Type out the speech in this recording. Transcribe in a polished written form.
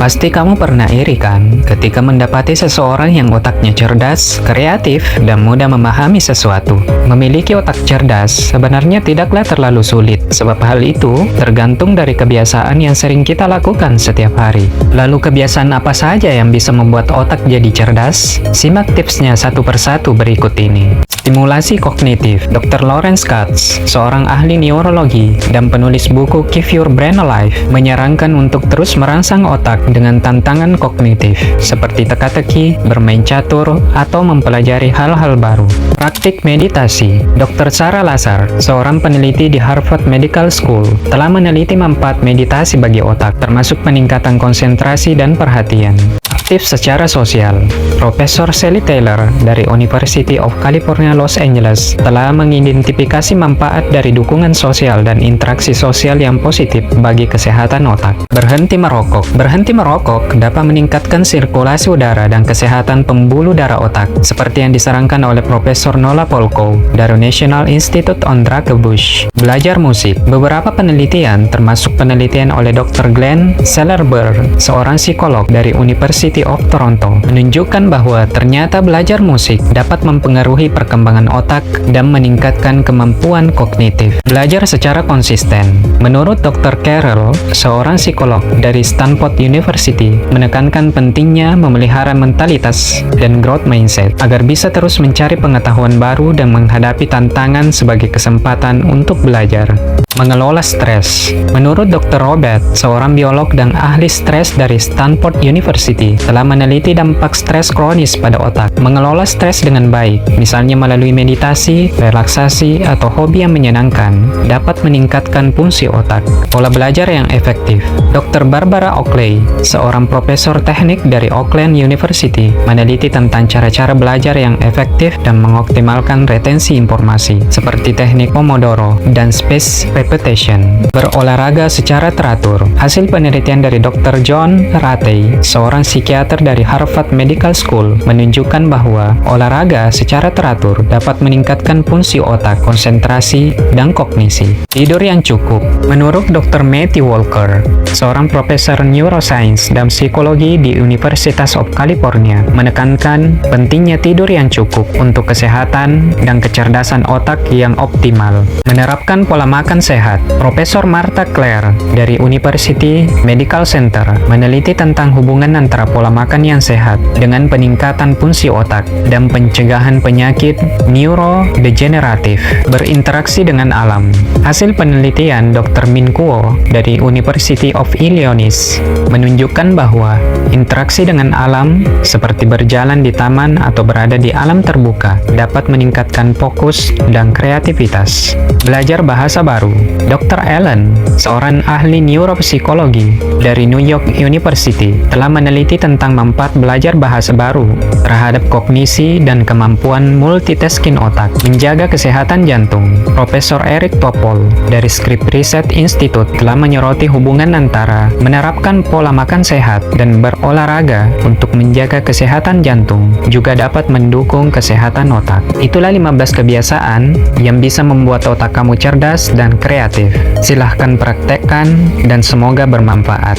Pasti kamu pernah iri kan ketika mendapati seseorang yang otaknya cerdas, kreatif, dan mudah memahami sesuatu. Memiliki otak cerdas sebenarnya tidaklah terlalu sulit, sebab hal itu tergantung dari kebiasaan yang sering kita lakukan setiap hari. Lalu kebiasaan apa saja yang bisa membuat otak jadi cerdas? Simak tipsnya satu persatu berikut ini. Stimulasi kognitif. Dr. Lawrence Katz, seorang ahli neurologi dan penulis buku Keep Your Brain Alive, menyarankan untuk terus merangsang otak dengan tantangan kognitif, seperti teka-teki, bermain catur, atau mempelajari hal-hal baru. Praktik meditasi. Dr. Sarah Lazar, seorang peneliti di Harvard Medical School, telah meneliti manfaat meditasi bagi otak, termasuk peningkatan konsentrasi dan perhatian. Aktif secara sosial. Profesor Sally Taylor dari University of California, Los Angeles telah mengidentifikasi manfaat dari dukungan sosial dan interaksi sosial yang positif bagi kesehatan otak. Berhenti merokok. Berhenti merokok dapat meningkatkan sirkulasi udara dan kesehatan pembuluh darah otak, seperti yang disarankan oleh Profesor Nola Polko dari National Institute on Drug Abuse. Belajar musik. Beberapa penelitian, termasuk penelitian oleh Dr. Glenn Sellerberg, seorang psikolog dari University of Toronto, menunjukkan bahwa ternyata belajar musik dapat mempengaruhi perkembangan otak dan meningkatkan kemampuan kognitif. Belajar secara konsisten. Menurut Dr. Carroll, seorang psikolog dari Stanford University, menekankan pentingnya memelihara mentalitas dan growth mindset agar bisa terus mencari pengetahuan baru dan menghadapi tantangan sebagai kesempatan untuk belajar. Mengelola stres. Menurut Dr. Robert, seorang biolog dan ahli stres dari Stanford University, telah meneliti dampak stres kronis pada otak. Mengelola stres dengan baik, misalnya melalui meditasi, relaksasi, atau hobi yang menyenangkan, dapat meningkatkan fungsi otak. Pola belajar yang efektif. Dr. Barbara Oakley, seorang profesor teknik dari Oakland University, meneliti tentang cara-cara belajar yang efektif dan mengoptimalkan retensi informasi, seperti teknik Pomodoro dan Spaced Repetition. Berolahraga secara teratur. Hasil penelitian dari Dr. John Ratey, seorang psikiater dari Harvard Medical School, menunjukkan bahwa olahraga secara teratur dapat meningkatkan fungsi otak, konsentrasi, dan kognisi. Tidur yang cukup. Menurut Dr. Matthew Walker, seorang profesor neuroscience dan psikologi di University of California, menekankan pentingnya tidur yang cukup untuk kesehatan dan kecerdasan otak yang optimal. Menerapkan pola makan sehat. Profesor Martha Clare dari University Medical Center meneliti tentang hubungan antara pola makan yang sehat dengan peningkatan fungsi otak dan pencegahan penyakit neurodegeneratif. Berinteraksi dengan alam. Hasil penelitian Dr. Min Kuo dari University of Illinois menunjukkan bahwa interaksi dengan alam, seperti berjalan di taman atau berada di alam terbuka, dapat meningkatkan fokus dan kreativitas. Belajar bahasa baru. Dr. Allen, seorang ahli neuropsikologi dari New York University, telah meneliti tentang manfaat belajar bahasa baru terhadap kognisi dan kemampuan multitasking otak. Menjaga kesehatan jantung. Profesor Eric Topol dari Scripps Research Institute telah menyoroti hubungan antara menerapkan pola makan sehat dan berolahraga untuk menjaga kesehatan jantung, juga dapat mendukung kesehatan otak. Itulah 15 kebiasaan yang bisa membuat otak kamu cerdas dan kreatif. Silahkan praktekkan dan semoga bermanfaat.